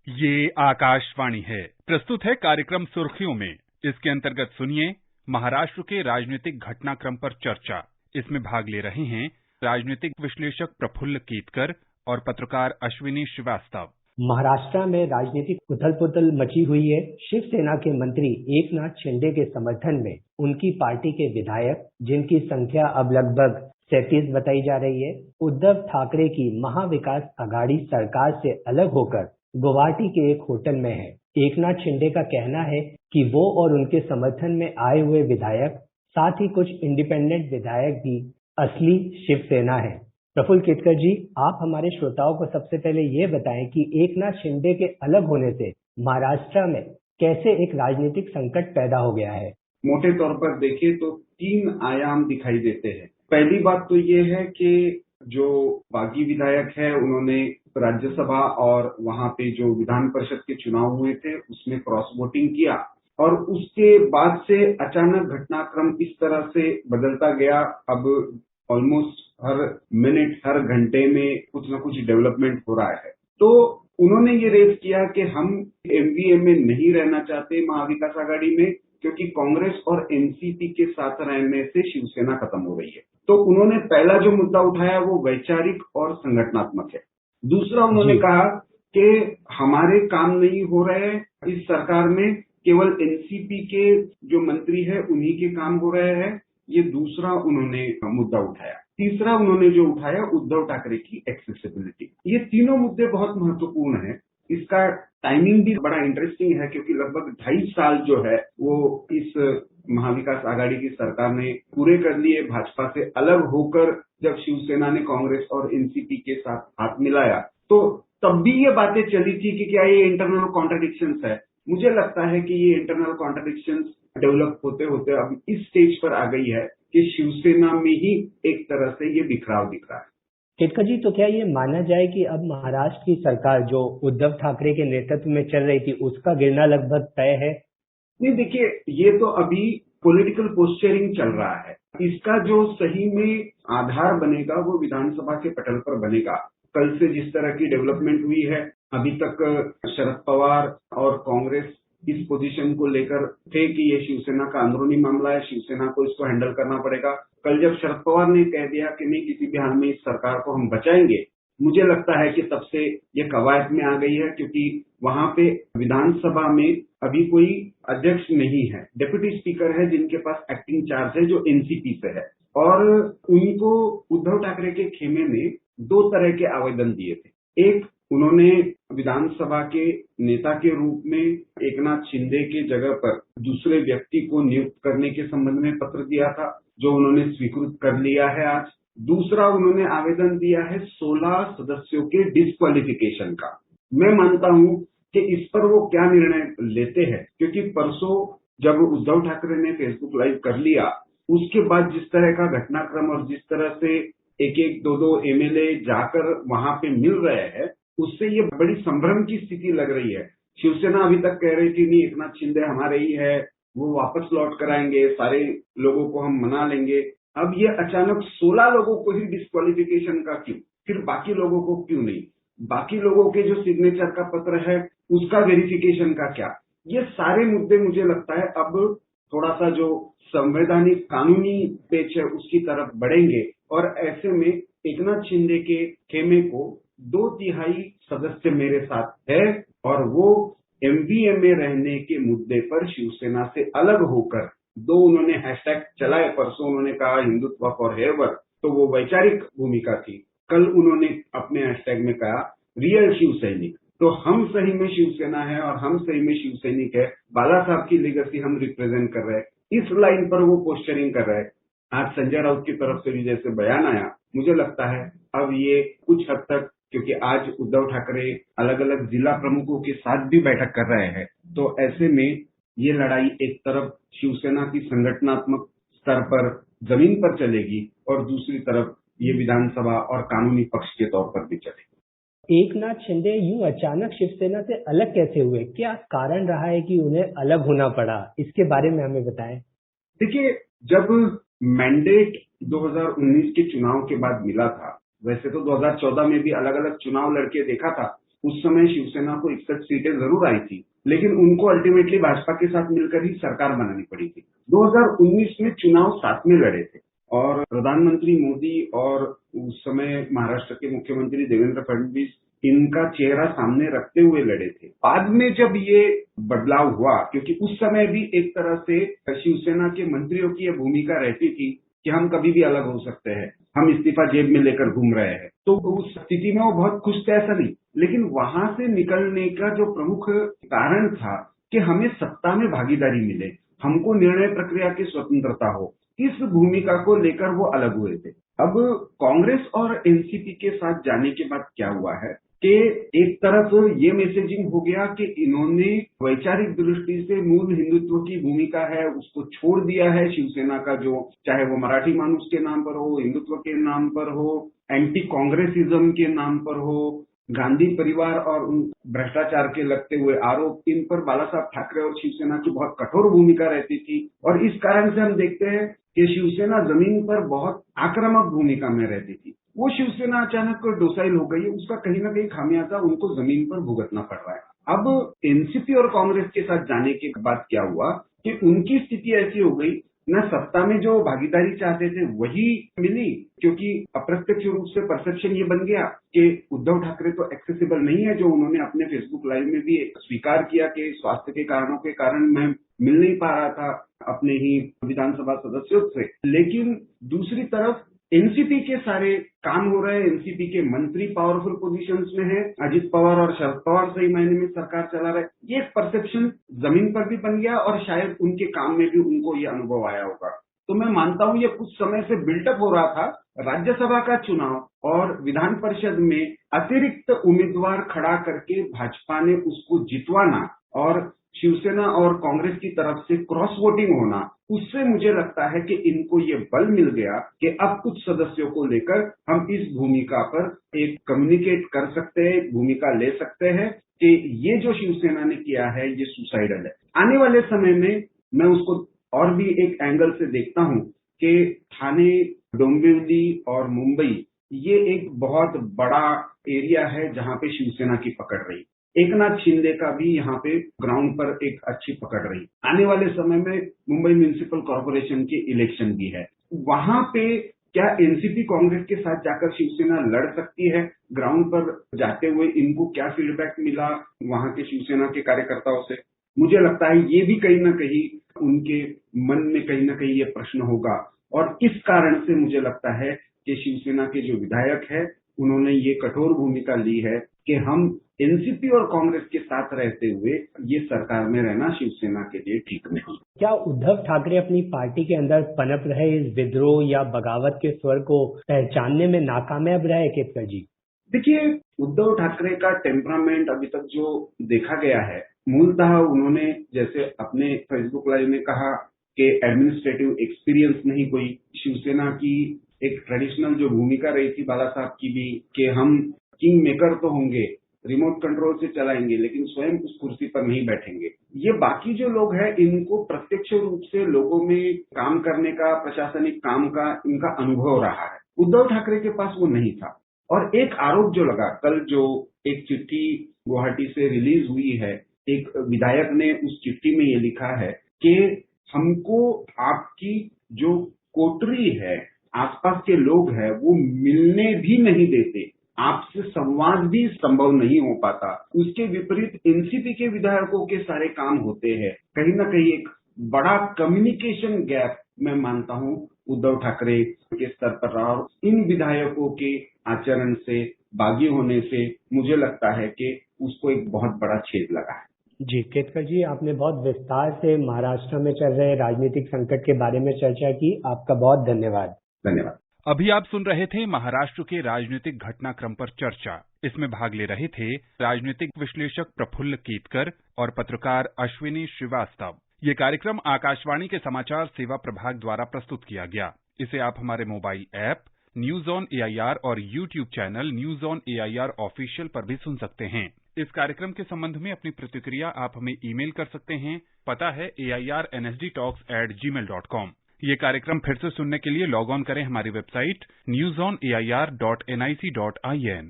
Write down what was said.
ये आकाशवाणी है। प्रस्तुत है कार्यक्रम सुर्खियों में। इसके अंतर्गत सुनिए महाराष्ट्र के राजनीतिक घटनाक्रम पर चर्चा। इसमें भाग ले रहे हैं राजनीतिक विश्लेषक प्रफुल्ल केतकर और पत्रकार अश्विनी श्रीवास्तव। महाराष्ट्र में राजनीतिक उथल-पुथल मची हुई है। शिवसेना के मंत्री एकनाथ शिंदे के समर्थन में उनकी पार्टी के विधायक, जिनकी संख्या अब लगभग 37 बताई जा रही है, उद्धव ठाकरे की महाविकास आघाड़ी सरकार से अलग होकर गुवाहाटी के एक होटल में है। एकनाथ शिंदे का कहना है कि वो और उनके समर्थन में आए हुए विधायक, साथ ही कुछ इंडिपेंडेंट विधायक भी असली शिवसेना है। प्रफुल्ल केतकर जी, आप हमारे श्रोताओं को सबसे पहले ये बताएं कि एकनाथ शिंदे के अलग होने से महाराष्ट्र में कैसे एक राजनीतिक संकट पैदा हो गया है। मोटे तौर पर देखें तो 3 आयाम दिखाई देते हैं। पहली बात तो ये है कि जो बागी विधायक है, उन्होंने राज्यसभा और वहां पे जो विधान परिषद के चुनाव हुए थे उसमें क्रॉस वोटिंग किया और उसके बाद से अचानक घटनाक्रम इस तरह से बदलता गया। अब ऑलमोस्ट हर मिनट, हर घंटे में कुछ न कुछ डेवलपमेंट हो रहा है। तो उन्होंने ये रेज किया कि हम एमवीए में नहीं रहना चाहते महाविकास आघाड़ी में, क्योंकि कांग्रेस और एनसीपी के साथ रहने से शिवसेना खत्म हो रही है। तो उन्होंने पहला जो मुद्दा उठाया वो वैचारिक और संगठनात्मक है। दूसरा उन्होंने कहा कि हमारे काम नहीं हो रहे इस सरकार में, केवल एनसीपी के जो मंत्री है उन्हीं के काम हो रहे हैं। ये दूसरा उन्होंने मुद्दा उठाया। तीसरा उन्होंने जो उठाया उद्धव ठाकरे की एक्सेसिबिलिटी। ये तीनों मुद्दे बहुत महत्वपूर्ण हैं। इसका टाइमिंग भी बड़ा इंटरेस्टिंग है, क्योंकि लगभग 2.5 साल जो है वो इस महाविकास आघाड़ी की सरकार ने पूरे कर लिए। भाजपा से अलग होकर जब शिवसेना ने कांग्रेस और एनसीपी के साथ हाथ मिलाया, तो तब भी ये बातें चली थी कि क्या ये इंटरनल कॉन्ट्रडिक्शंस है। मुझे लगता है कि ये इंटरनल कॉन्ट्रडिक्शंस डेवलप होते होते अब इस स्टेज पर आ गई है कि शिवसेना में ही एक तरह से ये बिखराव दिख रहा है। केतकर जी, तो क्या ये माना जाए कि अब महाराष्ट्र की सरकार जो उद्धव ठाकरे के नेतृत्व में चल रही थी उसका गिरना लगभग तय है? नहीं, देखिए, ये तो अभी पॉलिटिकल पोस्चरिंग चल रहा है। इसका जो सही में आधार बनेगा वो विधानसभा के पटल पर बनेगा। कल से जिस तरह की डेवलपमेंट हुई है, अभी तक शरद पवार और कांग्रेस इस पोजीशन को लेकर थे कि ये शिवसेना का अंदरूनी मामला है, शिवसेना को इसको हैंडल करना पड़ेगा। कल जब शरद पवार ने कह दिया कि नहीं, किसी भी हाल में इस सरकार को हम बचाएंगे, मुझे लगता है कि तब से ये कवायद में आ गई है, क्योंकि वहां पे विधानसभा में अभी कोई अध्यक्ष नहीं है। डिप्टी स्पीकर है जिनके पास एक्टिंग चार्ज है, जो एनसीपी से है, और उनको उद्धव ठाकरे के खेमे ने 2 तरह के आवेदन दिए थे। एक, उन्होंने विधानसभा के नेता के रूप में एकनाथ शिंदे के जगह पर दूसरे व्यक्ति को नियुक्त करने के संबंध में पत्र दिया था, जो उन्होंने स्वीकृत कर लिया है आज। दूसरा, उन्होंने आवेदन दिया है 16 सदस्यों के डिस्क्वालिफिकेशन का। मैं मानता हूं कि इस पर वो क्या निर्णय लेते हैं, क्योंकि परसों जब उद्धव ठाकरे ने फेसबुक लाइव कर लिया, उसके बाद जिस तरह का घटनाक्रम और जिस तरह से एक-एक, 2-2 एमएलए जाकर वहां पे मिल रहे हैं, उससे ये बड़ी संभ्रम की स्थिति लग रही है। शिवसेना अभी तक कह रही थी नहीं, एकनाथ शिंदे हमारे ही है, वो वापस लौट कर आएंगे, सारे लोगों को हम मना लेंगे। अब ये अचानक 16 लोगों को ही डिस्क्वालिफिकेशन का क्यों? फिर बाकी लोगों को क्यों नहीं? बाकी लोगों के जो सिग्नेचर का पत्र है उसका वेरिफिकेशन का क्या? ये सारे मुद्दे मुझे लगता है अब थोड़ा सा जो संवैधानिक कानूनी पेच है उसकी तरफ बढ़ेंगे, और ऐसे में एकनाथ शिंदे के खेमे को 2/3 सदस्य मेरे साथ है, और वो एमवीए में रहने के मुद्दे पर शिवसेना से अलग होकर, 2 उन्होंने हैशटैग चलाए। परसों उन्होंने कहा हिंदुत्व फॉर हेवर, तो वो वैचारिक भूमिका थी। कल उन्होंने अपने हैशटैग में कहा रियल शिव सैनिक। तो हम सही में शिवसेना है और हम सही में शिव सैनिक है। बाला साहब की लेगेसी हम रिप्रेजेंट कर रहे हैं। इस लाइन पर वो पोस्चरिंग कर रहे हैं। आज संजय राउत की तरफ से भी जैसे बयान आया, मुझे लगता है अब ये कुछ हद तक, क्योंकि आज उद्धव ठाकरे अलग अलग जिला प्रमुखों के साथ भी बैठक कर रहे हैं, तो ऐसे में ये लड़ाई एक तरफ शिवसेना की संगठनात्मक स्तर पर जमीन पर चलेगी और दूसरी तरफ ये विधानसभा और कानूनी पक्ष के तौर पर भी चलेगी। एकनाथ शिंदे यूं अचानक शिवसेना से अलग कैसे हुए? क्या कारण रहा है कि उन्हें अलग होना पड़ा? इसके बारे में हमें बताएं। देखिए, जब मैंडेट 2019 के चुनाव के बाद मिला था, वैसे तो 2014 में भी अलग अलग चुनाव लड़के देखा था, उस समय शिवसेना को 61 सीटें जरूर आई थी, लेकिन उनको अल्टीमेटली भाजपा के साथ मिलकर ही सरकार बनानी पड़ी थी। 2019 में चुनाव साथ में लड़े थे और प्रधानमंत्री मोदी और उस समय महाराष्ट्र के मुख्यमंत्री देवेंद्र फडणवीस इनका चेहरा सामने रखते हुए लड़े थे। बाद में जब ये बदलाव हुआ, क्योंकि उस समय भी एक तरह से शिवसेना के मंत्रियों की यह भूमिका रहती थी कि हम कभी भी अलग हो सकते हैं, हम इस्तीफा जेब में लेकर घूम रहे हैं, तो उस स्थिति में वो बहुत खुश थे ऐसा नहीं, लेकिन वहां से निकलने का जो प्रमुख कारण था कि हमें सत्ता में भागीदारी मिले, हमको निर्णय प्रक्रिया की स्वतंत्रता हो, इस भूमिका को लेकर वो अलग हुए थे। अब कांग्रेस और एनसीपी के साथ जाने के बाद क्या हुआ है कि एक तरफ ये मैसेजिंग हो गया कि इन्होंने वैचारिक दृष्टि से मूल हिंदुत्व की भूमिका है उसको छोड़ दिया है। शिवसेना का जो चाहे वो मराठी मानुस के नाम पर हो, हिंदुत्व के नाम पर हो, एंटी कांग्रेसिज्म के नाम पर हो, गांधी परिवार और उन भ्रष्टाचार के लगते हुए आरोप, इन पर बाला साहब ठाकरे और शिवसेना की बहुत कठोर भूमिका रहती थी और इस कारण से हम देखते हैं कि शिवसेना जमीन पर बहुत आक्रामक भूमिका में रहती थी। वो शिवसेना अचानक डोसाइल हो गई है, उसका कहीं ना कहीं खामियाजा उनको जमीन पर भुगतना पड़ रहा है। अब एनसीपी और कांग्रेस के साथ जाने के बाद क्या हुआ कि उनकी स्थिति ऐसी हो गई, न सत्ता में जो भागीदारी चाहते थे वही मिली, क्योंकि अप्रत्यक्ष रूप से परसेप्शन ये बन गया कि उद्धव ठाकरे तो एक्सेसिबल नहीं है, जो उन्होंने अपने फेसबुक लाइव में भी स्वीकार किया कि स्वास्थ्य के कारणों के कारण मैं मिल नहीं पा रहा था अपने ही विधानसभा सदस्यों से। लेकिन दूसरी तरफ एनसीपी के सारे काम हो रहे हैं, एनसीपी के मंत्री पावरफुल पोजीशंस में हैं, अजित पवार और शरद पवार सही मायने में सरकार चला रहे, ये एक परसेप्शन जमीन पर भी बन गया और शायद उनके काम में भी उनको ये अनुभव आया होगा। तो मैं मानता हूं ये कुछ समय से बिल्टअप हो रहा था। राज्यसभा का चुनाव और विधान परिषद में अतिरिक्त उम्मीदवार खड़ा करके भाजपा ने उसको जितवाना और शिवसेना और कांग्रेस की तरफ से क्रॉस वोटिंग होना, उससे मुझे लगता है कि इनको ये बल मिल गया कि अब कुछ सदस्यों को लेकर हम इस भूमिका पर एक कम्युनिकेट कर सकते हैं, भूमिका ले सकते हैं कि ये जो शिवसेना ने किया है ये सुसाइडल है। आने वाले समय में मैं उसको और भी एक एंगल से देखता हूं कि ठाणे, डोंबिवली और मुंबई ये एक बहुत बड़ा एरिया है जहां पे शिवसेना की पकड़ रही। एकनाथ शिंदे का भी यहाँ पे ग्राउंड पर एक अच्छी पकड़ रही। आने वाले समय में मुंबई म्युनिसिपल कॉर्पोरेशन के इलेक्शन भी है, वहां पे क्या एनसीपी कांग्रेस के साथ जाकर शिवसेना लड़ सकती है? ग्राउंड पर जाते हुए इनको क्या फीडबैक मिला वहां के शिवसेना के कार्यकर्ताओं से? मुझे लगता है ये भी कहीं ना कहीं उनके मन में कहीं ना कहीं ये प्रश्न होगा और इस कारण से मुझे लगता है कि शिवसेना के जो विधायक है उन्होंने ये कठोर भूमिका ली है कि हम एनसीपी और कांग्रेस के साथ रहते हुए ये सरकार में रहना शिवसेना के लिए ठीक नहीं। क्या उद्धव ठाकरे अपनी पार्टी के अंदर पनप रहे इस विद्रोह या बगावत के स्वर को पहचानने में नाकामयाब रहे केतकर जी? देखिए, उद्धव ठाकरे का टेम्परामेंट अभी तक जो देखा गया है, मूलतः उन्होंने जैसे अपने फेसबुक लाइव में कहा कि एडमिनिस्ट्रेटिव एक्सपीरियंस नहीं कोई। शिवसेना की एक ट्रेडिशनल जो भूमिका रही थी बाला साहब की भी कि हम किंग मेकर तो होंगे, रिमोट कंट्रोल से चलाएंगे, लेकिन स्वयं उस कुर्सी पर नहीं बैठेंगे। ये बाकी जो लोग हैं इनको प्रत्यक्ष रूप से लोगों में काम करने का, प्रशासनिक काम का इनका अनुभव रहा है। उद्धव ठाकरे के पास वो नहीं था। और एक आरोप जो लगा, कल जो एक चिट्ठी गुवाहाटी से रिलीज हुई है, एक विधायक ने उस चिट्ठी में ये लिखा है कि हमको आपकी जो कोटरी है, आसपास के लोग हैं, वो मिलने भी नहीं देते, आपसे संवाद भी संभव नहीं हो पाता। उसके विपरीत एनसीपी के विधायकों के सारे काम होते हैं। कहीं ना कहीं एक बड़ा कम्युनिकेशन गैप मैं मानता हूं उद्धव ठाकरे के स्तर पर रहा और इन विधायकों के आचरण से, बागी होने से मुझे लगता है कि उसको एक बहुत बड़ा छेद लगा है। जी केतकर जी, आपने बहुत विस्तार से महाराष्ट्र में चल रहे राजनीतिक संकट के बारे में चर्चा की। आपका बहुत धन्यवाद। धन्यवाद। अभी आप सुन रहे थे महाराष्ट्र के राजनीतिक घटनाक्रम पर चर्चा। इसमें भाग ले रहे थे राजनीतिक विश्लेषक प्रफुल्ल केतकर और पत्रकार अश्विनी श्रीवास्तव। ये कार्यक्रम आकाशवाणी के समाचार सेवा प्रभाग द्वारा प्रस्तुत किया गया। इसे आप हमारे mobile app news on AIR और YouTube channel news on AIR official पर भी सुन सकते हैं। इस कार्यक्रम के संबंध में अपनी प्रतिक्रिया आप हमें ईमेल कर सकते हैं। पता है airnsdtalks@gmail.com। ये कार्यक्रम फिर से सुनने के लिए लॉग ऑन करें हमारी वेबसाइट newsonair.nic.in।